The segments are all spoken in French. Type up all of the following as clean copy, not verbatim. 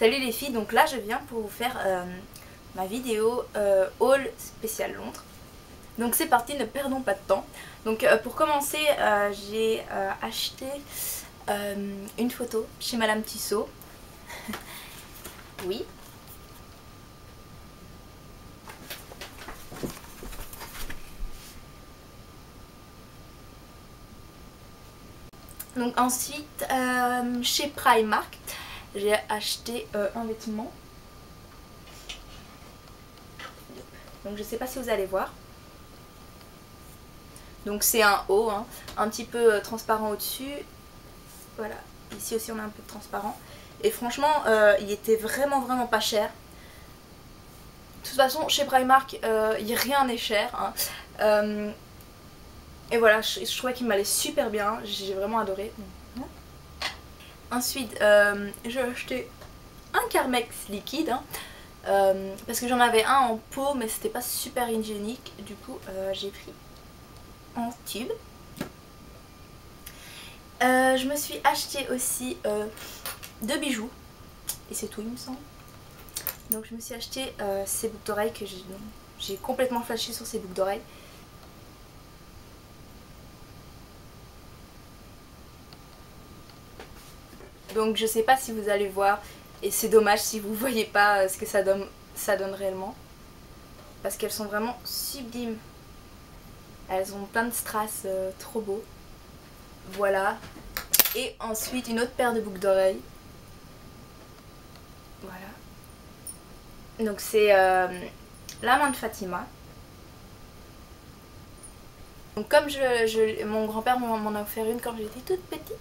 Salut les filles, donc là je viens pour vous faire ma vidéo haul spécial Londres. Donc c'est parti, ne perdons pas de temps. Donc pour commencer, j'ai acheté une photo chez Madame Tissot. Oui. Donc ensuite, chez Primark, j'ai acheté un vêtement. Donc je sais pas si vous allez voir. Donc c'est un haut, hein, un petit peu transparent au-dessus. Voilà, ici aussi on a un peu de transparent. Et franchement, il était vraiment pas cher. De toute façon, chez Primark, rien n'est cher. Hein. Et voilà, je trouvais qu'il m'allait super bien. J'ai vraiment adoré. Ensuite, j'ai acheté un Carmex liquide. Hein. Parce que j'en avais un en pot, mais c'était pas super hygiénique. Du coup, j'ai pris en tube. Je me suis acheté aussi 2 bijoux. Et c'est tout, il me semble. Donc je me suis acheté ces boucles d'oreilles que j'ai complètement flashé sur ces boucles d'oreilles. Donc je sais pas si vous allez voir, et c'est dommage si vous voyez pas ce que ça donne réellement. Parce qu'elles sont vraiment sublimes. Elles ont plein de strass trop beaux. Voilà. Et ensuite une autre paire de boucles d'oreilles. Voilà. Donc c'est la main de Fatima. Donc comme mon grand-père m'en a offert une quand j'étais toute petite.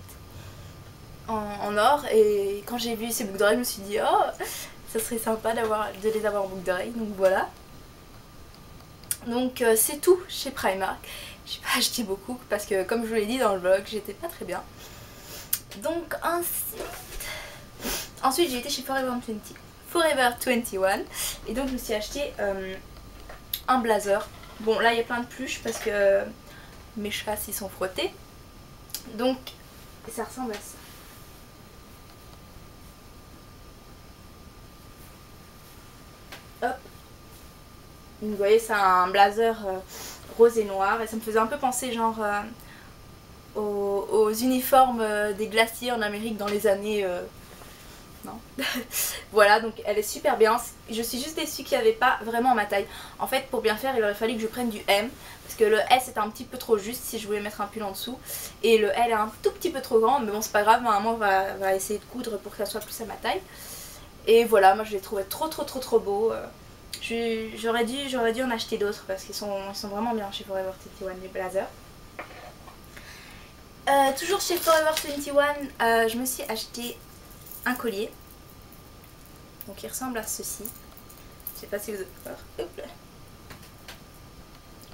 En or, et quand j'ai vu ces boucles d'oreilles je me suis dit oh ça serait sympa de les avoir en boucle d'oreilles, donc voilà. Donc c'est tout chez Primark. J'ai pas acheté beaucoup parce que comme je vous l'ai dit dans le vlog, j'étais pas très bien. Donc ensuite j'ai été chez Forever 21 et donc je me suis acheté un blazer. Bon là il y a plein de pluches parce que mes chats s'y sont frottés. Donc ça ressemble à ça. Hop. Vous voyez, c'est un blazer rose et noir et ça me faisait un peu penser genre aux uniformes des glaciers en Amérique dans les années... non. Voilà, donc elle est super bien. Je suis juste déçue qu'il n'y avait pas vraiment ma taille. En fait, pour bien faire, il aurait fallu que je prenne du M. Parce que le S est un petit peu trop juste si je voulais mettre un pull en dessous. Et le L est un tout petit peu trop grand. Mais bon, c'est pas grave, maman va essayer de coudre pour que ça soit plus à ma taille. Et voilà, moi je les trouvais trop beaux. J'aurais dû en acheter d'autres parce qu'ils sont vraiment bien chez Forever 21 les blazers. Toujours chez Forever 21, je me suis acheté un collier. Donc il ressemble à ceci. Je sais pas si vous allez voir. Hop là.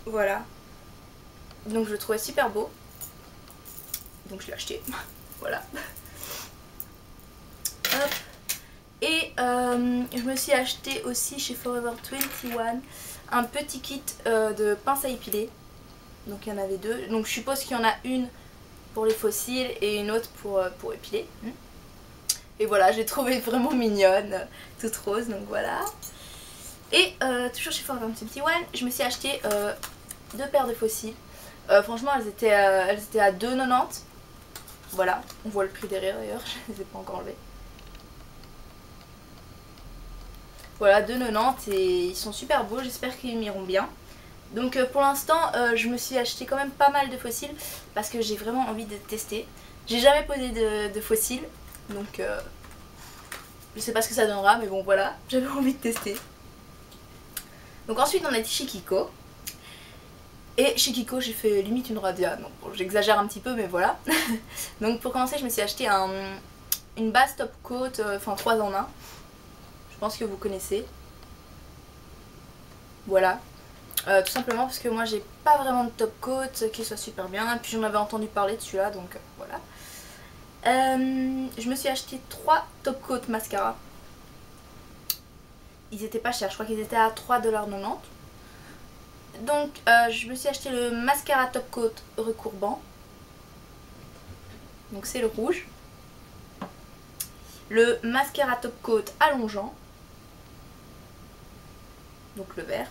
Voilà. Donc je le trouvais super beau. Donc je l'ai acheté. Voilà. Hop. Et je me suis acheté aussi chez Forever 21 un petit kit de pince à épiler. Donc il y en avait deux. Donc je suppose qu'il y en a une pour les fossiles et une autre pour épiler. Et voilà, j'ai trouvé vraiment mignonne, toute rose, donc voilà. Et toujours chez Forever 21, je me suis acheté 2 paires de fossiles. Franchement, elles étaient à 2,90 €. Voilà, on voit le prix derrière d'ailleurs, je ne les ai pas encore enlevés. Voilà, 2,90 € et ils sont super beaux, j'espère qu'ils m'iront bien. Donc pour l'instant, je me suis acheté quand même pas mal de fossiles parce que j'ai vraiment envie de tester. J'ai jamais posé de fossiles, donc je sais pas ce que ça donnera, mais bon voilà, j'avais envie de tester. Donc ensuite on a été chez Kiko. Et chez Kiko j'ai fait limite une radia, donc bon, j'exagère un petit peu mais voilà. Donc pour commencer je me suis acheté une base top coat, enfin 3 en 1. Je pense que vous connaissez. Voilà. Tout simplement parce que moi j'ai pas vraiment de top coat qui soit super bien. Et puis j'en avais entendu parler de celui-là, donc voilà. Je me suis acheté 3 top coat mascara. Ils étaient pas chers, je crois qu'ils étaient à 3,90 $. Donc je me suis acheté le mascara top coat recourbant. Donc c'est le rouge. le mascara top coat allongeant, donc le vert,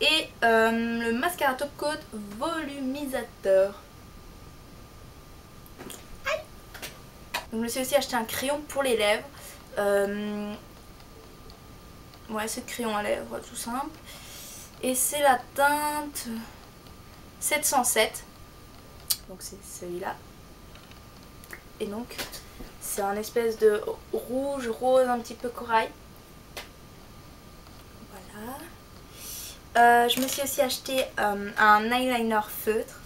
et le mascara top coat volumisateur. Donc je me suis aussi acheté un crayon pour les lèvres. Ouais, c'est le crayon à lèvres tout simple. Et c'est la teinte 707. Donc c'est celui-là. Et donc c'est un espèce de rouge rose un petit peu corail. Voilà. Je me suis aussi acheté un eyeliner feutre.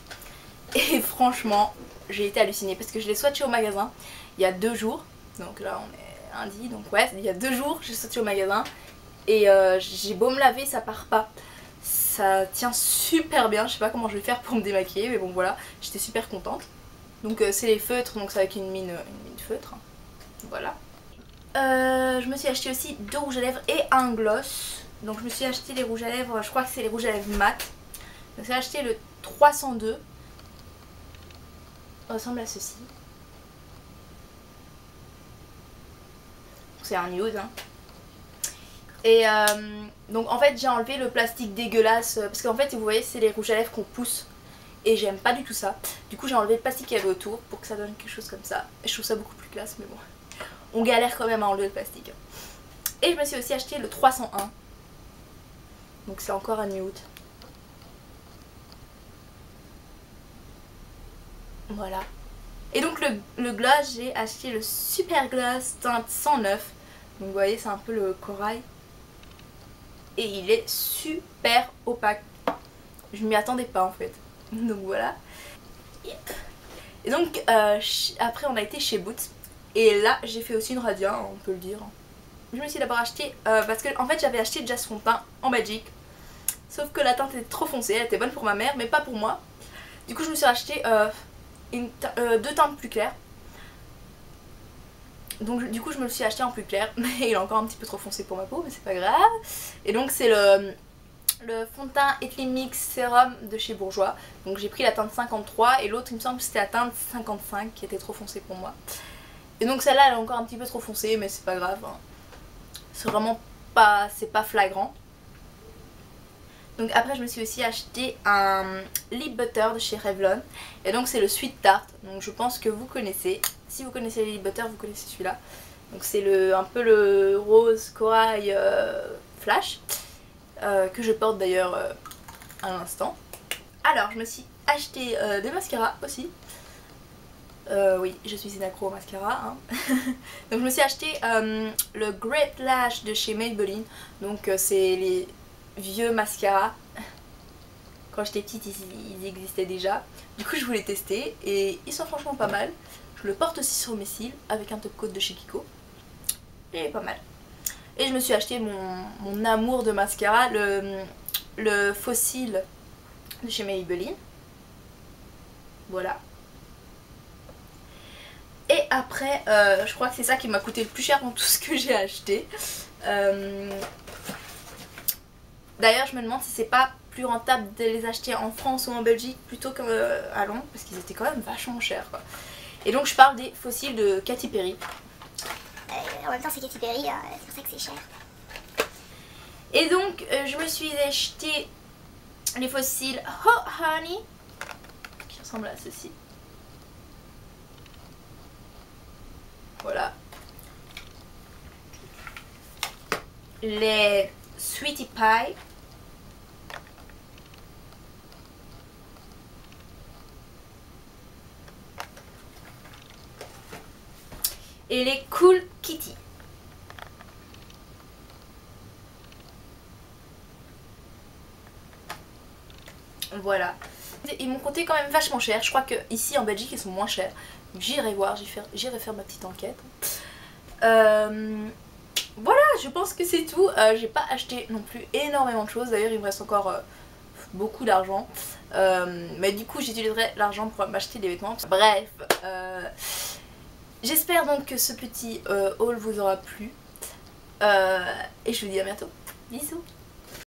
Et franchement j'ai été hallucinée parce que je l'ai swatché au magasin il y a 2 jours. Donc là on est lundi, donc ouais, il y a 2 jours j'ai swatché au magasin. Et j'ai beau me laver, ça part pas. Ça tient super bien, je sais pas comment je vais faire pour me démaquiller, mais bon voilà, j'étais super contente. Donc c'est les feutres, donc c'est avec une mine feutre. Voilà. Je me suis acheté aussi 2 rouges à lèvres et un gloss. Donc je me suis acheté les rouges à lèvres, je crois que c'est les rouges à lèvres mat. Donc j'ai acheté le 302. Ça ressemble à ceci. C'est un nude hein. Et donc en fait j'ai enlevé le plastique dégueulasse parce qu'en fait vous voyez c'est les rouges à lèvres qu'on pousse et j'aime pas du tout ça. Du coup j'ai enlevé le plastique qu'il y avait autour pour que ça donne quelque chose comme ça. Et je trouve ça beaucoup plus classe mais bon, on galère quand même à enlever le plastique. Et je me suis aussi acheté le 301. Donc c'est encore un nude. Voilà. Et donc le gloss, j'ai acheté le Super Gloss teinte 109. Donc vous voyez c'est un peu le corail. Et il est super opaque. Je m'y attendais pas en fait. Donc voilà. Et donc après on a été chez Boots. Et là j'ai fait aussi une radia, on peut le dire. Je me suis d'abord acheté parce que en fait j'avais acheté déjà ce fond de teint en Belgique. Sauf que la teinte était trop foncée, elle était bonne pour ma mère mais pas pour moi. Du coup je me suis acheté 2 teintes plus claires. Donc du coup je me le suis acheté en plus clair, mais il est encore un petit peu trop foncé pour ma peau, mais c'est pas grave. Et donc c'est le fond de teint Ethly Mix Sérum de chez Bourjois. Donc j'ai pris la teinte 53 et l'autre il me semble que c'était la teinte 55 qui était trop foncée pour moi. Et donc celle-là elle est encore un petit peu trop foncée, mais c'est pas grave hein. C'est vraiment pas, c'est pas flagrant. Donc après je me suis aussi acheté un lip butter de chez Revlon. Et donc c'est le Sweet Tart. Donc je pense que vous connaissez. Si vous connaissez les lip butter, vous connaissez celui-là. Donc c'est un peu le rose corail flash. Que je porte d'ailleurs à l'instant. Alors je me suis acheté des mascaras aussi. Oui, je suis une accro au mascara hein. Donc je me suis acheté le Great Lash de chez Maybelline. Donc c'est les vieux mascaras. Quand j'étais petite ils existaient déjà. Du coup je voulais tester et ils sont franchement pas mal. Je le porte aussi sur mes cils avec un top coat de chez Kiko. Et pas mal. Et je me suis acheté mon amour de mascara, le Fossil de chez Maybelline. Voilà. Et après, je crois que c'est ça qui m'a coûté le plus cher dans tout ce que j'ai acheté. D'ailleurs, je me demande si c'est pas plus rentable de les acheter en France ou en Belgique plutôt qu'à Londres, parce qu'ils étaient quand même vachement chers quoi. Et donc je parle des fossiles de Katy Perry. En même temps c'est Katy Perry, c'est pour ça que c'est cher. Et donc je me suis acheté les fossiles Hot Honey, qui ressemblent à ceci. Voilà. Les Sweetie Pie. Et les Cool Kitty. Voilà. Ils m'ont coûté quand même vachement cher. Je crois que ici en Belgique ils sont moins chers. J'irai voir, j'irai faire ma petite enquête. Voilà, je pense que c'est tout. J'ai pas acheté non plus énormément de choses. D'ailleurs il me reste encore beaucoup d'argent. Mais du coup j'utiliserai l'argent pour m'acheter des vêtements. Bref. J'espère donc que ce petit haul vous aura plu. Et je vous dis à bientôt. Bisous.